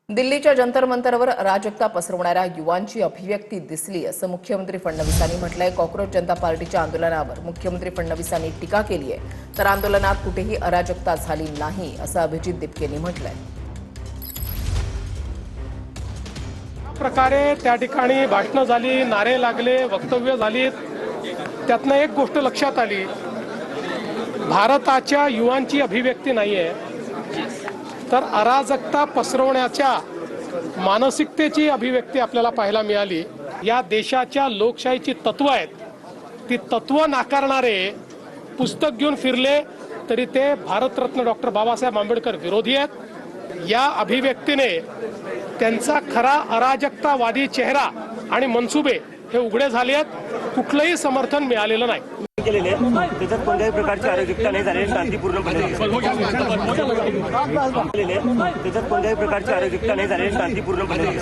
दिल्लीच्या जंतर मंतरवर अराजकता पसरवणाऱ्या युवांची अभिव्यक्ती दिसली असं मुख्यमंत्री फडणवीसांनी म्हटलंय। कॉक्रोच जनता पार्टीच्या आंदोलनावर मुख्यमंत्री फडणवीसांनी टीका केली आहे, तर आंदोलनात कुठेही अराजकता झाली नाही असं अभिजित दिपकेंनी म्हटलंय। प्रकारे त्या ठिकाणी भाषणं झाली, नारे लागले, वक्तव्य झाली, त्यातनं एक गोष्ट लक्षात आली, भारताच्या युवांची अभिव्यक्ती नाहीये, तर अराजकता पसरवण्याच्या मानसिकतेची अभिव्यक्ती आपल्याला पाहायला मिळाली। या देशाच्या लोकशाहीची तत्व आहेत, ती तत्व नाकारणारे पुस्तक घेऊन फिरले तरी ते भारतरत्न डॉक्टर बाबासाहेब आंबेडकर विरोधी आहेत। या अभिव्यक्तीने त्यांचा खरा अराजकतावादी चेहरा आणि मनसुबे हे उघडे झाले आहेत। कुठलंही समर्थन मिळालेलं नाही। त्याच्यात कोणत्याही प्रकारची अराजकता नाही झाली, शांतीपूर्णपणे त्याच्यात कोणत्याही प्रकारची अराजकता नाही झाली, शांतीपूर्णपणे